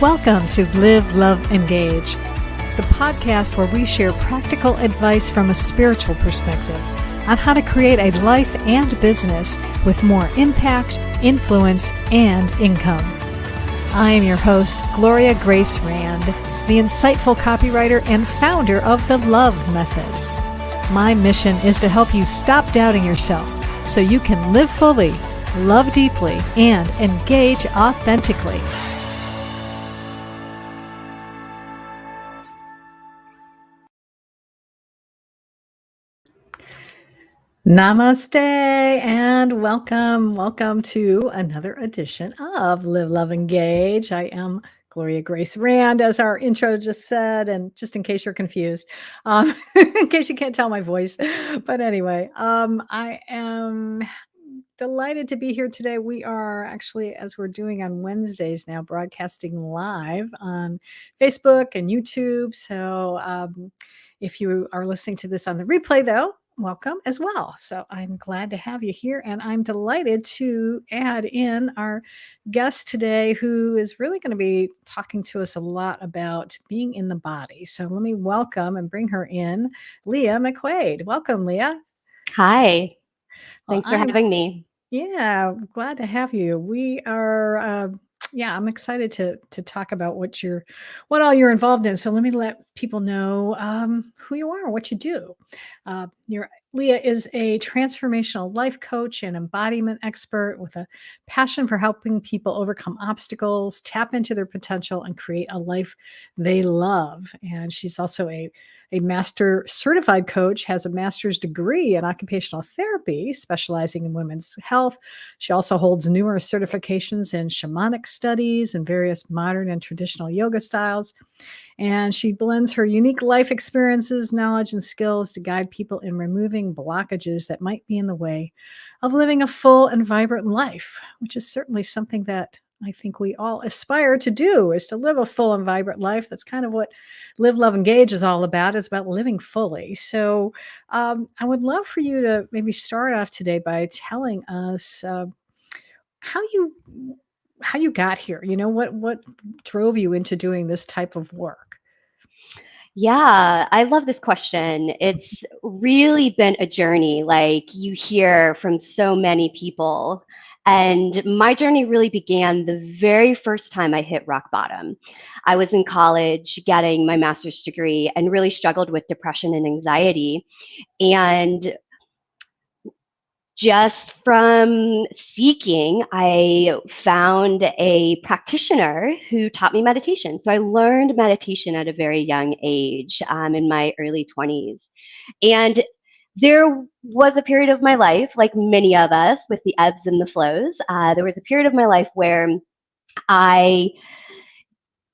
Welcome to Live, Love, Engage, the podcast where we share practical advice from a spiritual perspective on how to create a life and business with more impact, influence, and income. I am your host, Gloria Grace Rand, the insightful copywriter and founder of the L.O.V.E method. My mission is to help you stop doubting yourself so you can live fully, love deeply, and engage authentically. Namaste and welcome. Welcome to another edition of Live, Love, Engage. I am Gloria Grace Rand, as our intro just said, and just in case you're confused, in case you can't tell my voice. But anyway, I am delighted to be here today. We are actually, as we're doing on Wednesdays now, broadcasting live on Facebook and YouTube. So if you are listening to this on the replay, though, welcome as well. So I'm glad to have you here, and I'm delighted to add in our guest today, who is really going to be talking to us a lot about being in the body. So let me welcome and bring her in, Leah McQuade. Welcome, Leah. Hi. Well, Thanks for having me. Yeah, glad to have you. We are, I'm excited to talk about what all you're involved in. So let me let people know who you are, what you do. Leah is a transformational life coach and embodiment expert with a passion for helping people overcome obstacles, tap into their potential, and create a life they love. And she's also a master certified coach, has a master's degree in occupational therapy, specializing in women's health. She also holds numerous certifications in shamanic studies and various modern and traditional yoga styles. And she blends her unique life experiences, knowledge, and skills to guide people in removing blockages that might be in the way of living a full and vibrant life, which is certainly something that I think we all aspire to do, is to live a full and vibrant life. That's kind of what Live, Love, Engage is all about. It's about living fully. So I would love for you to maybe start off today by telling us how you got here. You know, what drove you into doing this type of work? Yeah, I love this question. It's really been a journey, like you hear from so many people. And my journey really began the very first time I hit rock bottom. I was in college getting my master's degree and really struggled with depression and anxiety. And just from seeking, I found a practitioner who taught me meditation. So I learned meditation at a very young age, in my early 20s. And there was a period of my life, like many of us, with the ebbs and the flows. There was a period of my life where I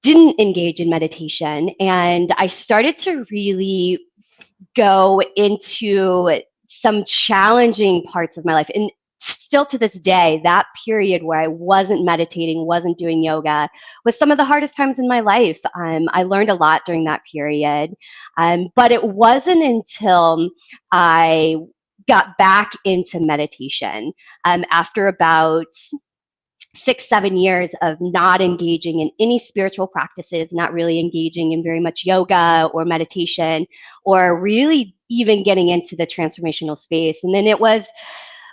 didn't engage in meditation, and I started to really go into some challenging parts of my life. And still to this day, that period where I wasn't meditating, wasn't doing yoga, was some of the hardest times in my life. I learned a lot during that period. But it wasn't until I got back into meditation after about 6-7 years of not engaging in any spiritual practices, not really engaging in very much yoga or meditation, or really even getting into the transformational space. And then it was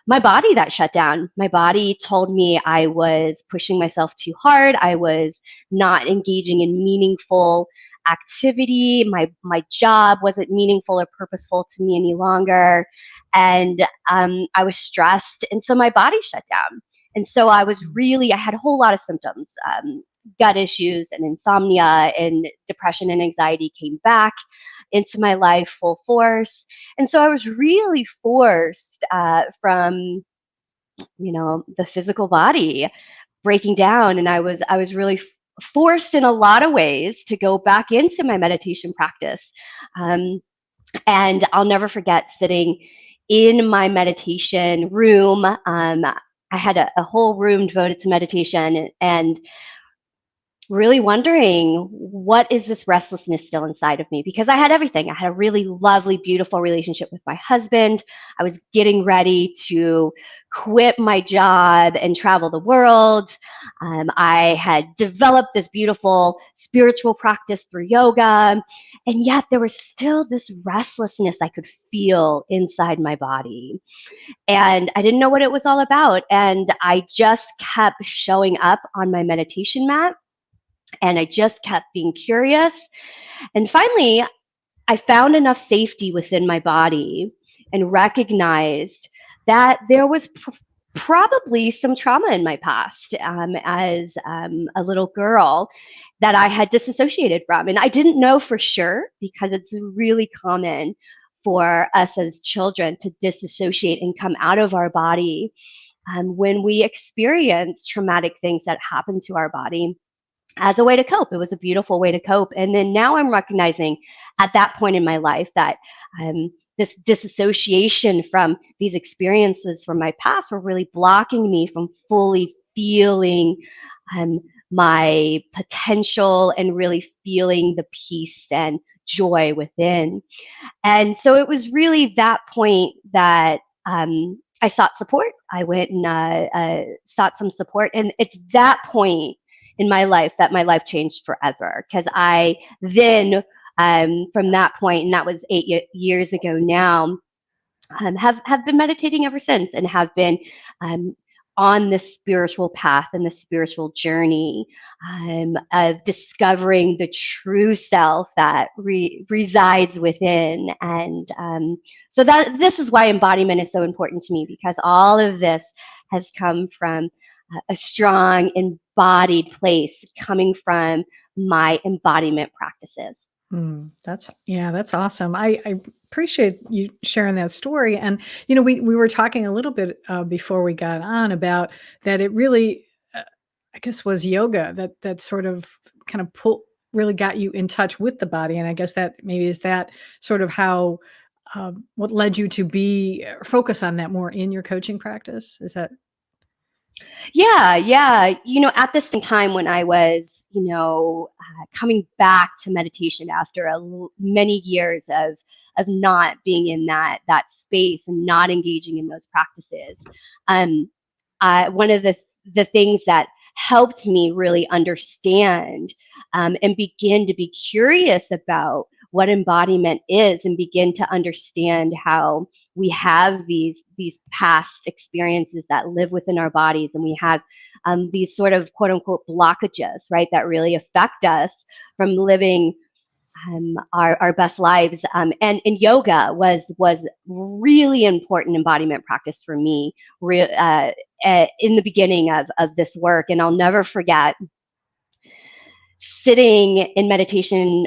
my body that shut down. My body told me I was pushing myself too hard. I was not engaging in meaningful activity. My job wasn't meaningful or purposeful to me any longer. And I was stressed. And so my body shut down. And so I had a whole lot of symptoms, gut issues and insomnia, and depression and anxiety came back into my life full force. And so I was really forced from, the physical body breaking down. And I was really forced in a lot of ways to go back into my meditation practice. And I'll never forget sitting in my meditation room. I had a whole room devoted to meditation, and really wondering, what is this restlessness still inside of me? Because I had everything. I had a really lovely, beautiful relationship with my husband. I was getting ready to quit my job and travel the world. I had developed this beautiful spiritual practice through yoga. And yet there was still this restlessness I could feel inside my body. And I didn't know what it was all about. And I just kept showing up on my meditation mat. And I just kept being curious. And finally, I found enough safety within my body and recognized that there was probably some trauma in my past as a little girl that I had disassociated from. And I didn't know for sure, because it's really common for us as children to disassociate and come out of our body when we experience traumatic things that happen to our body, as a way to cope. It was a beautiful way to cope. And then now I'm recognizing at that point in my life that this disassociation from these experiences from my past were really blocking me from fully feeling my potential and really feeling the peace and joy within. And so it was really that point that I sought support. I went and sought some support. And it's that point in my life that my life changed forever, because I then from that point, and that was 8 years ago now, have been meditating ever since, and have been on this spiritual path and the spiritual journey of discovering the true self that resides within. And so that this is why embodiment is so important to me, because all of this has come from a strong embodied place, coming from my embodiment practices. That's awesome. I appreciate you sharing that story. And we were talking a little bit before we got on about that. It really, I guess, was yoga that sort of kind of really got you in touch with the body. And I guess that maybe is that sort of how what led you to be focus on that more in your coaching practice. Is that? Yeah. At the same time when I was, coming back to meditation after many years of not being in that space and not engaging in those practices, one of the things that helped me really understand and begin to be curious about what embodiment is, and begin to understand how we have these past experiences that live within our bodies, and we have these sort of quote unquote blockages, right, that really affect us from living our best lives. And yoga was really important embodiment practice for me in the beginning of this work. And I'll never forget sitting in meditation,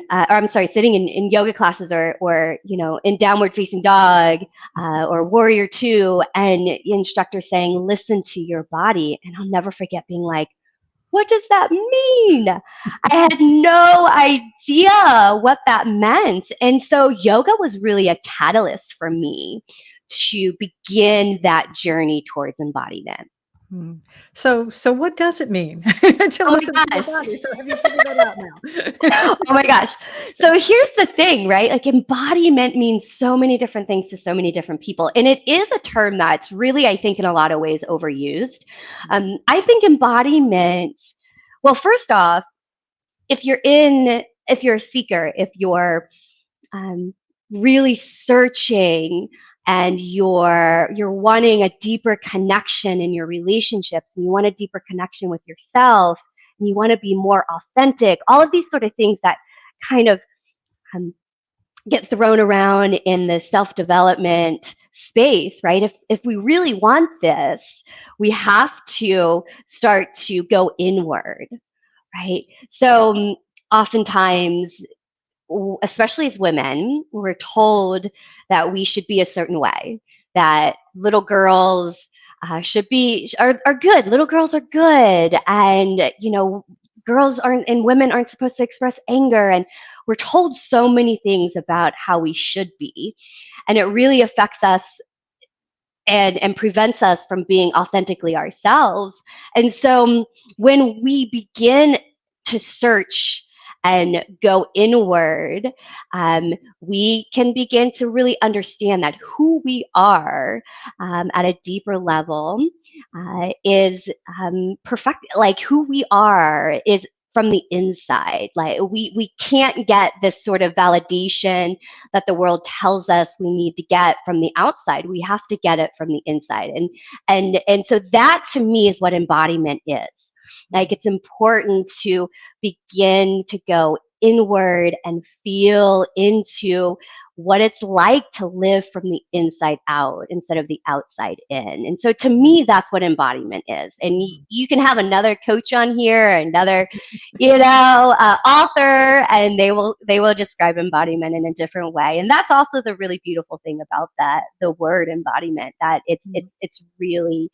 sitting in yoga classes, or in downward facing dog or warrior two, and the instructor saying, listen to your body. And I'll never forget being like, what does that mean? I had no idea what that meant. And so yoga was really a catalyst for me to begin that journey towards embodiment. So what does it mean to Oh listen my to your gosh. body? So have you figured that out now? Oh my gosh. So here's the thing, right? Like, embodiment means so many different things to so many different people. And it is a term that's really, I think, in a lot of ways overused. I think embodiment, well, first off, if you're a seeker, if you're really searching, and you're wanting a deeper connection in your relationships, and you want a deeper connection with yourself, and you want to be more authentic, all of these sort of things that kind of get thrown around in the self-development space, right? If we really want this, we have to start to go inward, right? So oftentimes, especially as women, we're told that we should be a certain way, that little girls are good. Little girls are good, and girls aren't, and women aren't supposed to express anger. And we're told so many things about how we should be, and it really affects us and prevents us from being authentically ourselves. And so when we begin to search and go inward, we can begin to really understand that who we are at a deeper level is perfect. Like who we are is from the inside. Like we can't get this sort of validation that the world tells us we need to get from the outside. We have to get it from the inside. And so that to me is what embodiment is. Like it's important to begin to go inward and feel into what it's like to live from the inside out instead of the outside in. And so to me, that's what embodiment is. And you can have another coach on here, another, author, and they will describe embodiment in a different way. And that's also the really beautiful thing about the word embodiment, that it's really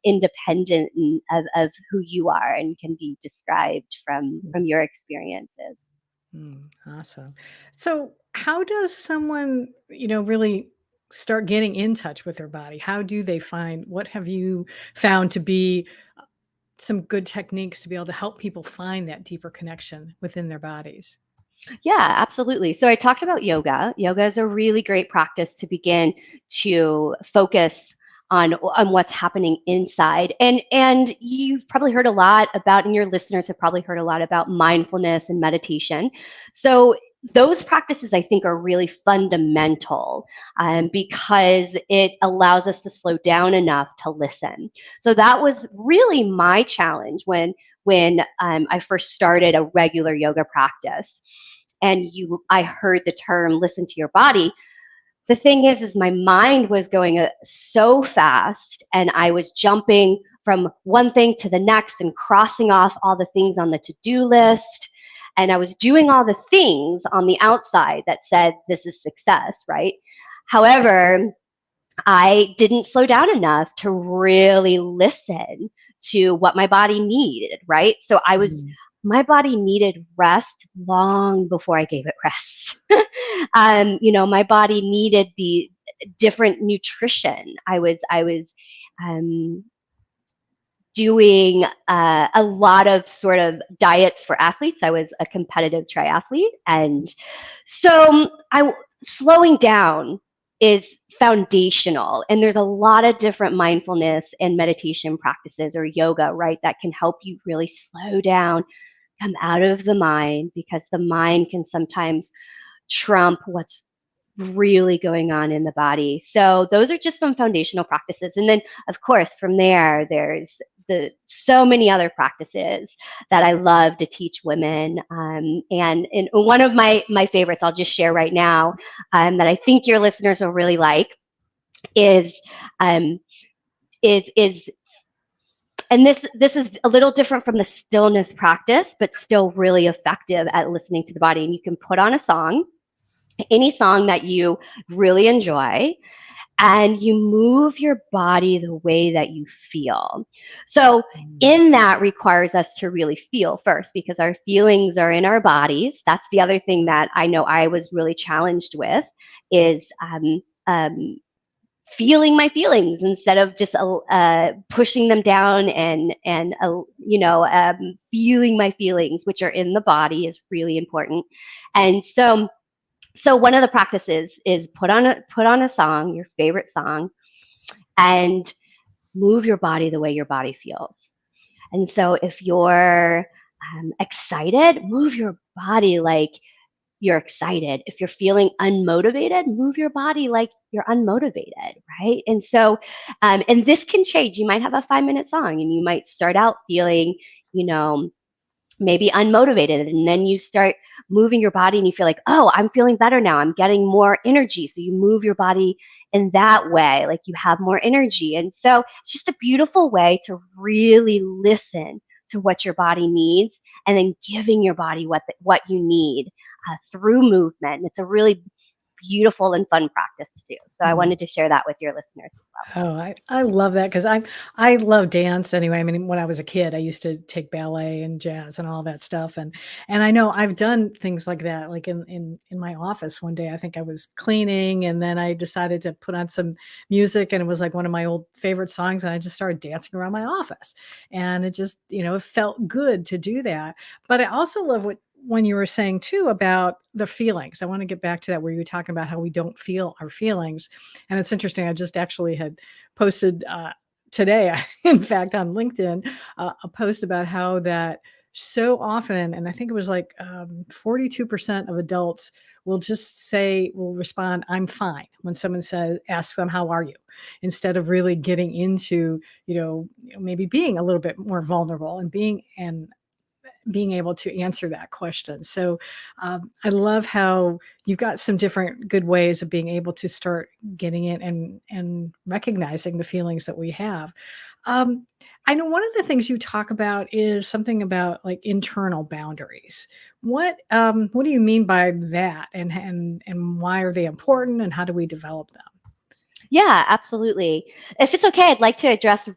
independent of who you are and can be described from your experiences. Awesome. So, how does someone, really start getting in touch with their body? How do they find, what have you found to be some good techniques to be able to help people find that deeper connection within their bodies? Yeah, absolutely. So I talked about yoga. Yoga is a really great practice to begin to focus on what's happening inside. And you've probably heard a lot about, and your listeners have probably heard a lot about mindfulness and meditation. So those practices I think are really fundamental because it allows us to slow down enough to listen. So that was really my challenge when I first started a regular yoga practice. And I heard the term "listen to your body." The thing is my mind was going so fast, and I was jumping from one thing to the next and crossing off all the things on the to-do list. And I was doing all the things on the outside that said this is success, right? However, I didn't slow down enough to really listen to what my body needed, right? So my body needed rest long before I gave it rest. My body needed the different nutrition. I was doing a lot of sort of diets for athletes. I was a competitive triathlete, and so slowing down is foundational. And there's a lot of different mindfulness and meditation practices or yoga, right, that can help you really slow down, come out of the mind, because the mind can sometimes trump what's really going on in the body. So those are just some foundational practices. And then, of course, from there's so many other practices that I love to teach women. And one of my favorites I'll just share right now that I think your listeners will really like is and this is a little different from the stillness practice, but still really effective at listening to the body. And you can put on a song, any song that you really enjoy, and you move your body the way that you feel. So in that requires us to really feel first, because our feelings are in our bodies. That's the other thing that I know I was really challenged with, is feeling my feelings instead of just pushing them down, and feeling my feelings, which are in the body, is really important. And so one of the practices is put on a song, your favorite song, and move your body the way your body feels. And so if you're excited, move your body like you're excited. If you're feeling unmotivated, move your body like you're unmotivated, right? And so, and this can change. You might have a 5-minute song, and you might start out feeling, maybe unmotivated, and then you start moving your body and you feel like, oh, I'm feeling better now, I'm getting more energy. So you move your body in that way, like you have more energy. And so it's just a beautiful way to really listen to what your body needs, and then giving your body what you need through movement. It's a really beautiful and fun practice to do. So I wanted to share that with your listeners as well. Oh, I love that because I love dance anyway. I mean, when I was a kid, I used to take ballet and jazz and all that stuff, and I know I've done things like that. Like in my office one day, I think I was cleaning, and then I decided to put on some music, and it was like one of my old favorite songs, and I just started dancing around my office, and it just it felt good to do that. But I also love what when you were saying too about the feelings. I want to get back to that where you were talking about how we don't feel our feelings. And it's interesting. I just actually had posted today, in fact, on LinkedIn, a post about how that so often, and I think it was like 42% of adults will respond, I'm fine, when someone asks them, how are you? Instead of really getting into, maybe being a little bit more vulnerable and being able to answer that question. So I love how you've got some different good ways of being able to start getting it and recognizing the feelings that we have. Um, I know one of the things you talk about is something about like internal boundaries. What do you mean by that, and why are they important, and how do we develop them? Yeah, absolutely. If it's okay, I'd like to address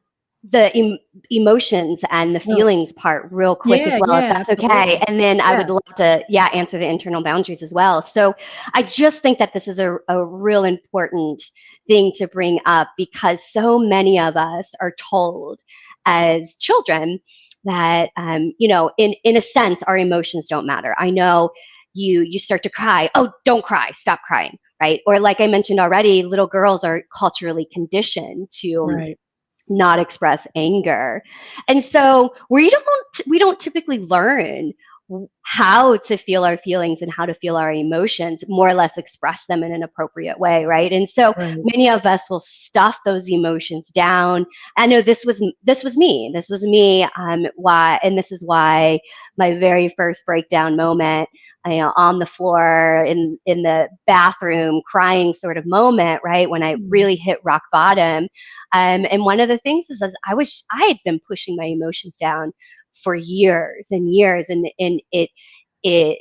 the emotions and the Oh, feelings part real quick as yeah, well, if yeah, that's okay. absolutely. And then I Yeah, would love to, yeah, answer the internal boundaries as well. So I just think that this is a real important thing to bring up because so many of us are told as children that, in a sense, our emotions don't matter. I know you start to cry. Oh, don't cry. Stop crying. Right. Or like I mentioned already, little girls are culturally conditioned to right. not express anger. And so we don't typically learn how to feel our feelings and how to feel our emotions, more or less express them in an appropriate way, right? And so Right. many of us will stuff those emotions down. I know this was me. Why, and this is why my very first breakdown moment, on the floor in the bathroom, crying sort of moment, right when I Mm. really hit rock bottom. And one of the things is, I had been pushing my emotions down for years and years, and it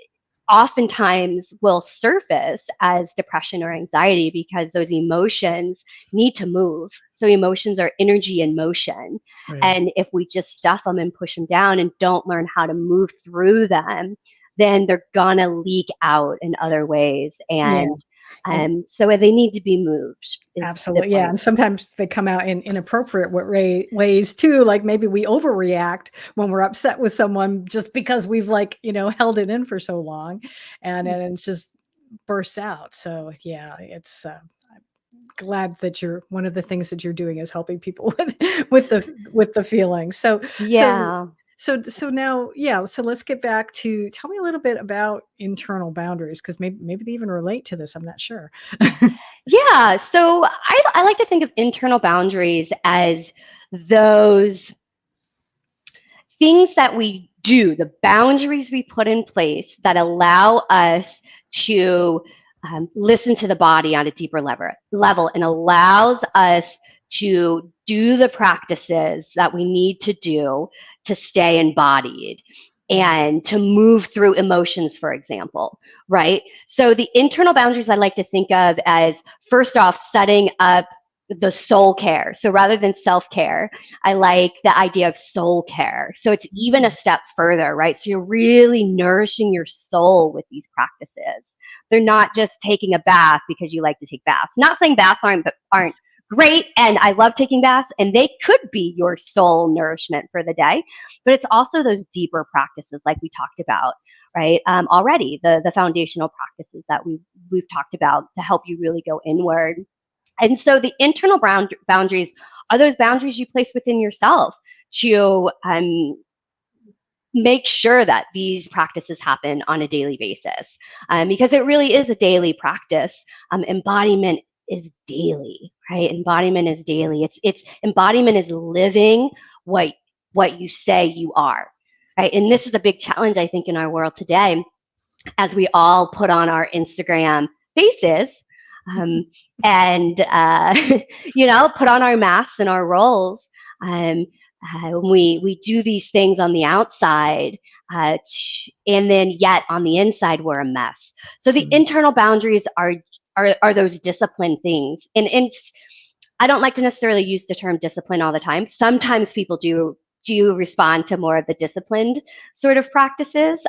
oftentimes will surface as depression or anxiety because those emotions need to move. So emotions are energy in motion, Right. and if we just stuff them and push them down and don't learn how to move through them, then they're gonna leak out in other ways, Yeah. and And so they need to be moved is the absolutely, yeah, point. and sometimes they come out in inappropriate ways too, like maybe we overreact when we're upset with someone just because we've, like, held it in for so long, and it's just bursts out. So, yeah, it's, glad that you're one of the things that you're doing is helping people with the feelings. So Yeah. so now, yeah, so let's get back to tell me a little bit about internal boundaries, because maybe they even relate to this, I'm not sure. Yeah. So I like to think of internal boundaries as those things that we do, the boundaries we put in place that allow us to listen to the body on a deeper level and allows us to do the practices that we need to do to stay embodied Right. and to move through emotions, for example, right? So the internal boundaries I like to think of as, first off, setting up the soul care. So rather than self care, I like the idea of soul care. So it's even a Mm. step further, right? So you're really nourishing your soul with these practices. They're not just taking a bath because you like to take baths. Not saying baths aren't great, and I love taking baths, and they could be your soul nourishment for the day. But it's also those deeper practices, like we talked about, right? Already, the foundational practices that we've talked about to help you really go inward. And so the internal boundaries are those boundaries you place within yourself to make sure that these practices happen on a daily basis, because it really is a daily practice. Embodiment is daily, right? Embodiment is daily. It's embodiment is living what what you say you are, right? And this is a big challenge, I think, in our world today, as we all put on our Instagram faces, um, and put on our masks and our roles. Um, we do these things on the outside, and then yet on the inside we're a mess. So the Mhm. internal boundaries are those discipline things. And it's, I don't like to necessarily use the term discipline all the time. Sometimes people do respond to more of the disciplined sort of practices,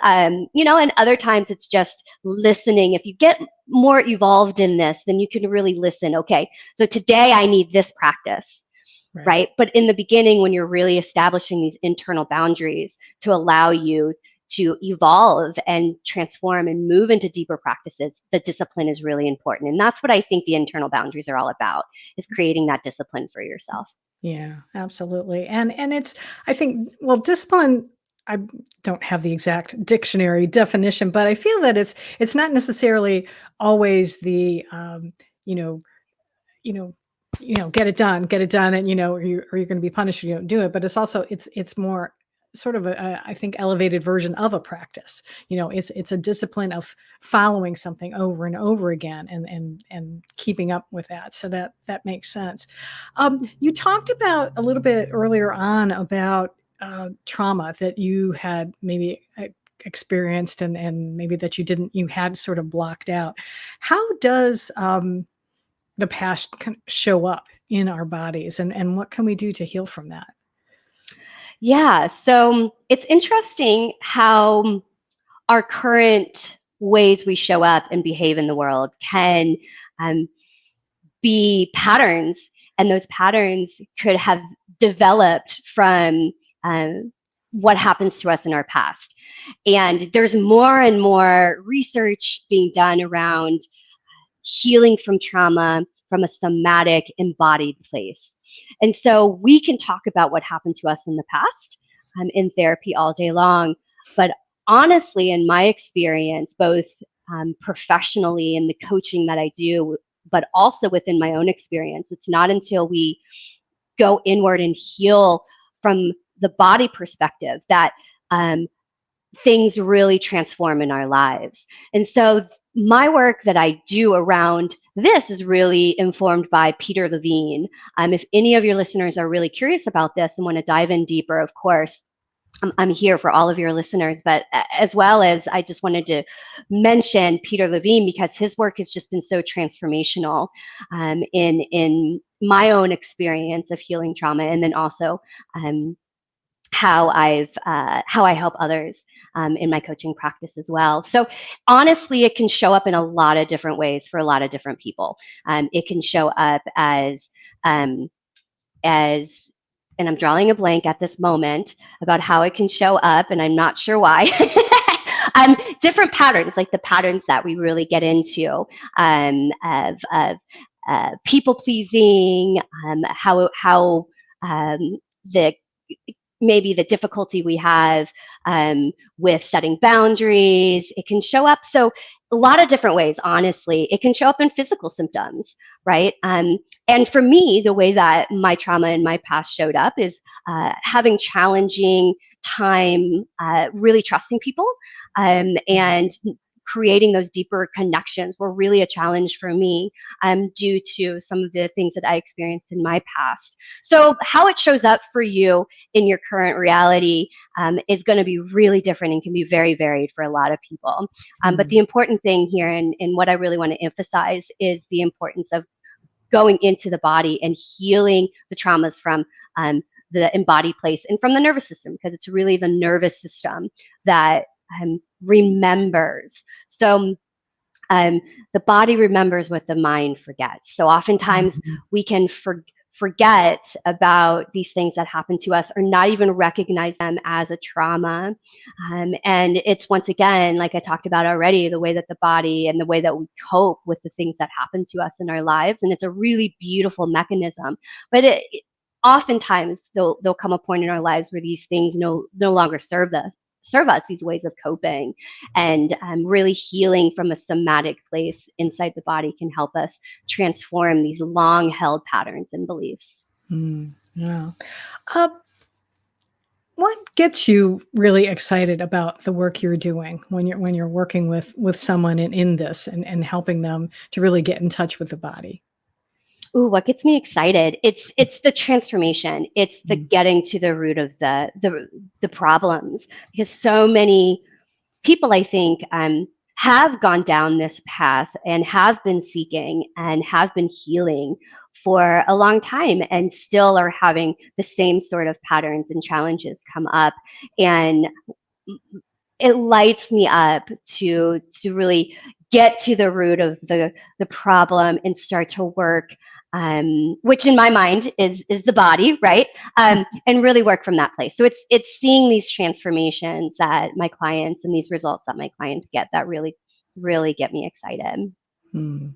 you know, and other times it's just listening. If you get more evolved in this, then you can really listen. Okay, so today I need this practice, right? But in the beginning, when you're really establishing these internal boundaries to allow you to evolve and transform and move into deeper practices, the discipline is really important. And that's what I think the internal boundaries are all about, is creating that discipline for yourself. Yeah, absolutely. And it's, I think, well, discipline, I don't have the exact dictionary definition, but I feel that it's not necessarily always the you know, you know, get it done, and or you're going to be punished if you don't do it. But it's also it's more sort of I think elevated version of a practice. It's a discipline of following something over and over again and keeping up with that. So that makes sense. You talked about a little bit earlier on about trauma that you had maybe experienced and maybe that you had sort of blocked out. How does the past show up in our bodies, and what can we do to heal from that? Yeah, so it's interesting how our current ways we show up and behave in the world can be patterns, and those patterns could have developed from what happens to us in our past. And there's more and more research being done around healing from trauma from a somatic, embodied place. And so we can talk about what happened to us in the past in therapy all day long. But honestly, in my experience, both professionally in the coaching that I do, but also within my own experience, it's not until we go inward and heal from the body perspective that things really transform in our lives. And so my work that I do around this is really informed by Peter Levine. If any of your listeners are really curious about this and want to dive in deeper, of course, I'm here for all of your listeners. But as well as I just wanted to mention Peter Levine, because his work has just been so transformational in my own experience of healing trauma, and then also how I help others in my coaching practice as well. So honestly, it can show up in a lot of different ways for a lot of different people. It can show up as, and I'm drawing a blank at this moment about how it can show up, and I'm not sure why. Different patterns, like the patterns that we really get into of people pleasing, how the maybe the difficulty we have with setting boundaries. It can show up so a lot of different ways, honestly. It can show up in physical symptoms, right? And for me, the way that my trauma in my past showed up is having challenging time, really trusting people, and creating those deeper connections were really a challenge for me due to some of the things that I experienced in my past. So how it shows up for you in your current reality is going to be really different and can be very varied for a lot of people. But the important thing here, and what I really want to emphasize, is the importance of going into the body and healing the traumas from the embodied place and from the nervous system, because it's really the nervous system that remembers. So the body remembers what the mind forgets. So oftentimes we can forget about these things that happen to us, or not even recognize them as a trauma. And it's, once again, like I talked about already, the way that the body and the way that we cope with the things that happen to us in our lives. And it's a really beautiful mechanism. But oftentimes there'll come a point in our lives where these things no longer serve us, these ways of coping, and really healing from a somatic place inside the body can help us transform these long held patterns and beliefs. Yeah. What gets you really excited about the work you're doing when you're working with someone in this and helping them to really get in touch with the body? Ooh, what gets me excited? It's the transformation. It's the getting to the root of the problems, because so many people, I think, have gone down this path and have been seeking and have been healing for a long time and still are having the same sort of patterns and challenges come up. And it lights me up to really get to the root of the problem and start to work, which in my mind is the body, right? And really work from that place. So it's seeing these transformations that my clients and these results that my clients get that really get me excited. Hmm.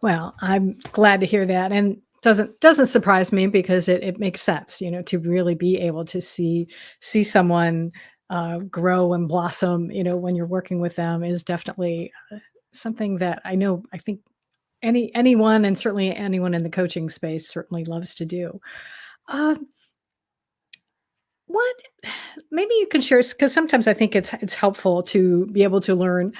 Well, I'm glad to hear that, and doesn't surprise me because it makes sense, to really be able to see someone grow and blossom, when you're working with them is definitely something that I think anyone, and certainly anyone in the coaching space, certainly loves to do. Um, what maybe you can share, because sometimes I think it's helpful to be able to learn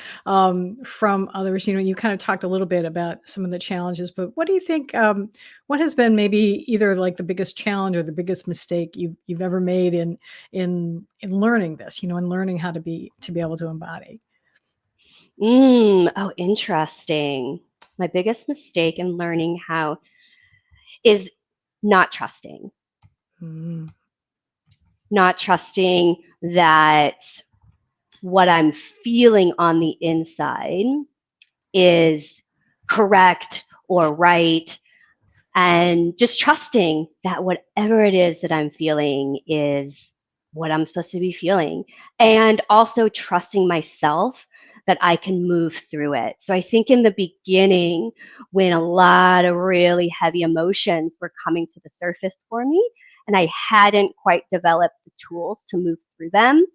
from others. You kind of talked a little bit about some of the challenges, but what do you think? What has been maybe either like the biggest challenge or the biggest mistake you've ever made in learning this? And learning how to be able to embody. Oh, interesting. My biggest mistake in learning how is not trusting. Mm, Not trusting that what I'm feeling on the inside is correct or right, and just trusting that whatever it is that I'm feeling is what I'm supposed to be feeling, and also trusting myself that I can move through it. So I think in the beginning, when a lot of really heavy emotions were coming to the surface for me, and I hadn't quite developed the tools to move through them,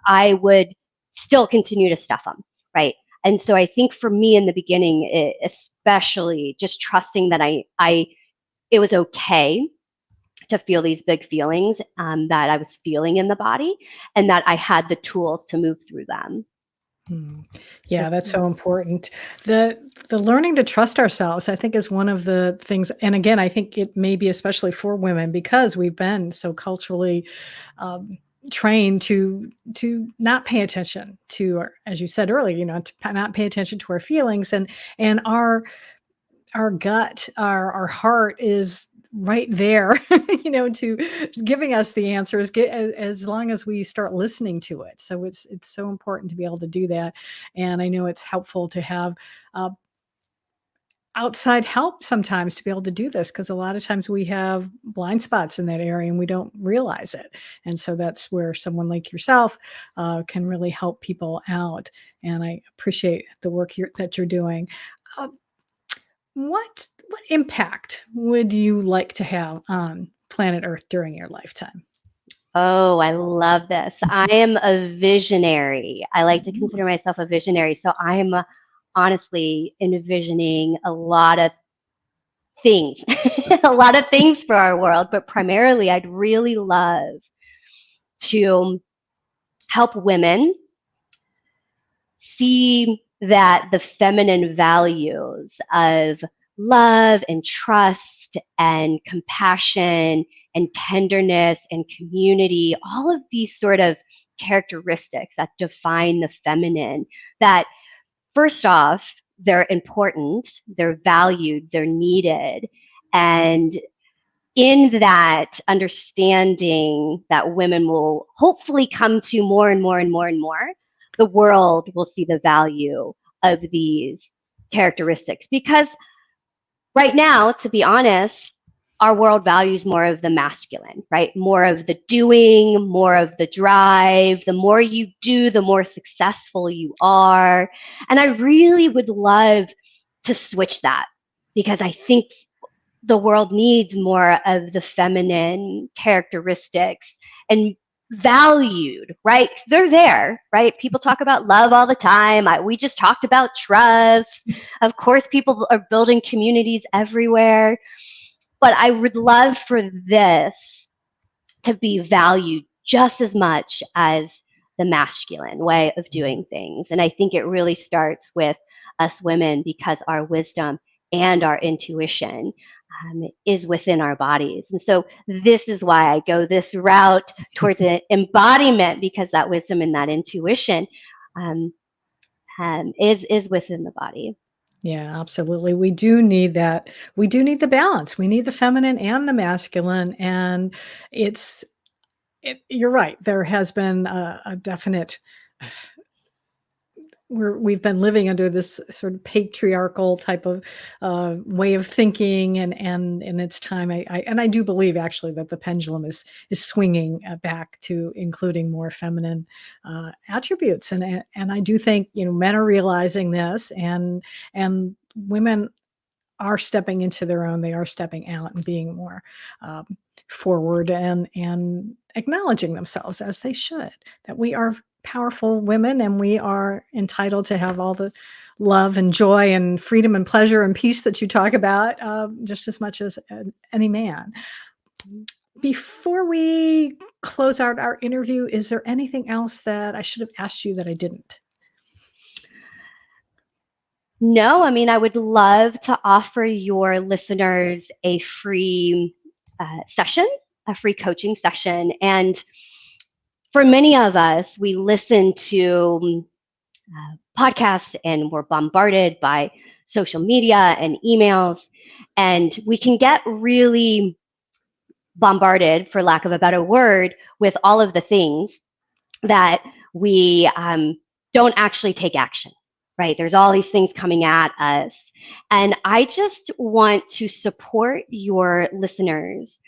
I would still continue to stuff them, right? And so I think for me in the beginning, especially just trusting that it was okay to feel these big feelings that I was feeling in the body, and that I had the tools to move through them. mm. Yeah, that's so important. The learning to trust ourselves, I think, is one of the things. And again, I think it may be especially for women because we've been so culturally um, trained to not pay attention to, as you said earlier, to not pay attention to our feelings, and our gut, our heart is right there, to giving us the answers, as long as we start listening to it. So it's so important to be able to do that. And I know it's helpful to have uh, outside help sometimes to be able to do this, because a lot of times we have blind spots in that area and we don't realize it. And so that's where someone like yourself can really help people out. And I appreciate the work that you're doing. Uh, what impact would you like to have on planet Earth during your lifetime? Oh, I love this. I am a visionary. I like to Mm. consider myself a visionary. So I am honestly envisioning a lot of things, a lot of things for our world, but primarily I'd really love to help women see that the feminine values of love and trust and compassion and tenderness and community, all of these sort of characteristics that define the feminine, that first off, they're important, they're valued, they're needed. And in that understanding that women will hopefully come to more and more and more and more, the world will see the value of these characteristics. Because right now, to be honest, our world values more of the masculine, right? More of the doing, more of the drive. The more you do, the more successful you are. And I really would love to switch that, because I think the world needs more of the feminine characteristics and valued, right? They're there, right? People talk about love all the time. We just talked about trust. Of course, people are building communities everywhere. But I would love for this to be valued just as much as the masculine way of doing things. And I think it really starts with us women, because our wisdom and our intuition is within our bodies. And so this is why I go this route towards an embodiment, because that wisdom and that intuition, um, is within the body. Yeah, absolutely. We do need that. We do need the balance. We need the feminine and the masculine. And it's, you're right. There has been a definite, we've been living under this sort of patriarchal type of way of thinking, and it's time. I do believe actually that the pendulum is swinging back to including more feminine attributes, and I do think men are realizing this, and women are stepping into their own. They are stepping out and being more um, forward and acknowledging themselves as they should. That we are powerful women and we are entitled to have all the love and joy and freedom and pleasure and peace that you talk about, just as much as any man. Before we close out our interview, is there anything else that I should have asked you that I didn't? No, I mean, I would love to offer your listeners a free session, a free coaching session. And for many of us, we listen to podcasts and we're bombarded by social media and emails, and we can get really bombarded, for lack of a better word, with all of the things that we don't actually take action. Right? There's all these things coming at us. And I just want to support your listeners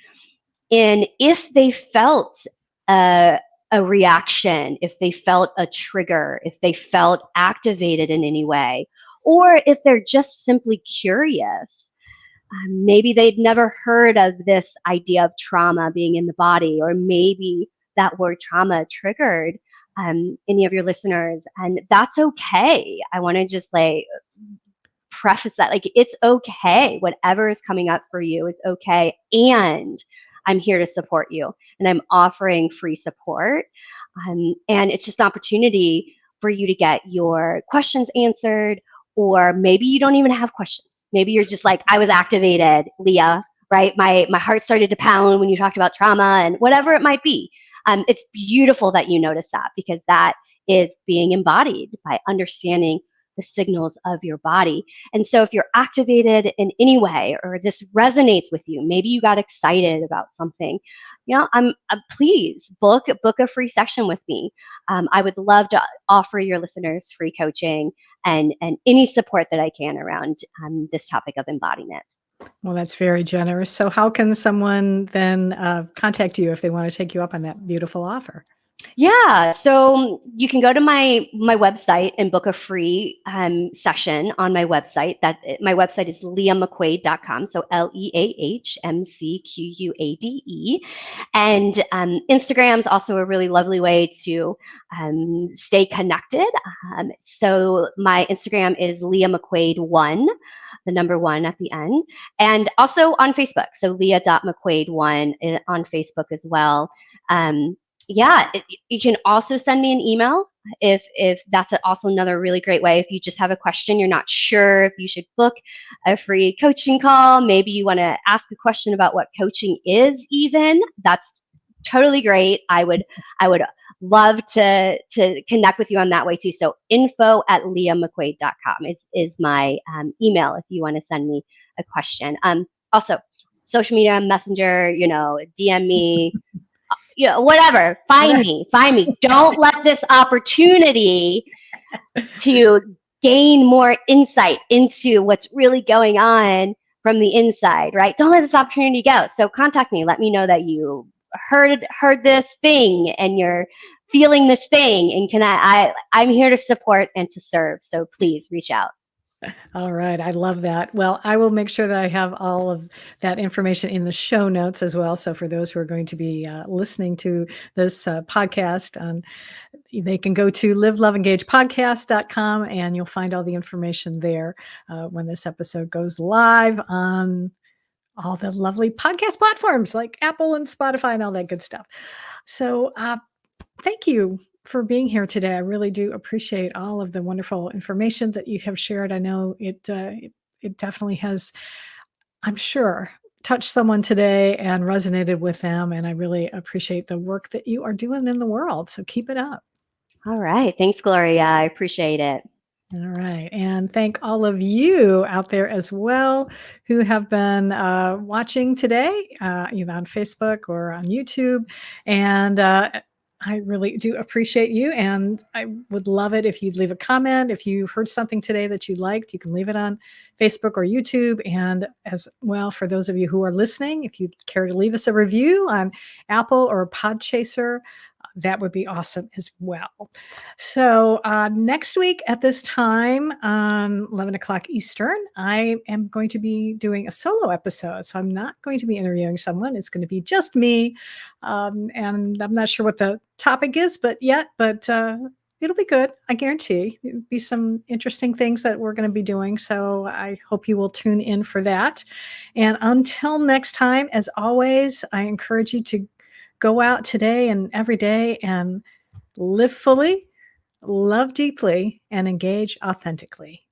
in, if they felt a reaction, if they felt a trigger, if they felt activated in any way, or if they're just simply curious. Maybe they'd never heard of this idea of trauma being in the body, or maybe that word trauma triggered any of your listeners, and that's okay. I want to just preface that, it's okay. Whatever is coming up for you is okay, and I'm here to support you, and I'm offering free support, and it's just an opportunity for you to get your questions answered, or maybe you don't even have questions. Maybe you're just like, I was activated, Leah, right? My heart started to pound when you talked about trauma, and whatever it might be. It's beautiful that you notice that, because that is being embodied by understanding the signals of your body. And so if you're activated in any way, or this resonates with you, maybe you got excited about something, please book a free session with me. I would love to offer your listeners free coaching and any support that I can around this topic of embodiment. Well, that's very generous. So how can someone then contact you if they want to take you up on that beautiful offer? Yeah, so you can go to my website and book a free session on my website. My website is leahmcquade.com, so LEAHMCQUADE. And Instagram is also a really lovely way to stay connected. So my Instagram is Leah McQuade 1, the number 1 at the end, and also on Facebook. So Leah.McQuade1 on Facebook as well. You can also send me an email if that's also another really great way. If you just have a question, you're not sure if you should book a free coaching call, maybe you want to ask a question about what coaching is even, that's totally great. I would love to connect with you on that way too. So info@leahmcquade.com is my email if you want to send me a question. Also, social media, Messenger, DM me, whatever. Find me. Don't let this opportunity to gain more insight into what's really going on from the inside, right? Don't let this opportunity go. So contact me. Let me know that you heard this thing and you're feeling this thing, and I'm here to support and to serve. So please reach out. All right. I love that. Well, I will make sure that I have all of that information in the show notes as well. So for those who are going to be listening to this podcast, they can go to liveloveengagepodcast.com and you'll find all the information there when this episode goes live on all the lovely podcast platforms like Apple and Spotify and all that good stuff. So thank you for being here today. I really do appreciate all of the wonderful information that you have shared. I know it definitely has, I'm sure, touched someone today and resonated with them. And I really appreciate the work that you are doing in the world. So keep it up. All right. Thanks, Gloria. I appreciate it. All right. And thank all of you out there as well who have been watching today, either on Facebook or on YouTube. And I really do appreciate you. And I would love it if you'd leave a comment. If you heard something today that you liked, you can leave it on Facebook or YouTube. And as well, for those of you who are listening, if you'd care to leave us a review on Apple or Podchaser, that would be awesome as well. So next week at this time, 11 o'clock Eastern, I am going to be doing a solo episode. So I'm not going to be interviewing someone. It's going to be just me. And I'm not sure what the topic is, but it'll be good. I guarantee it'll be some interesting things that we're going to be doing. So I hope you will tune in for that. And until next time, as always, I encourage you to go out today and every day and live fully, love deeply, and engage authentically.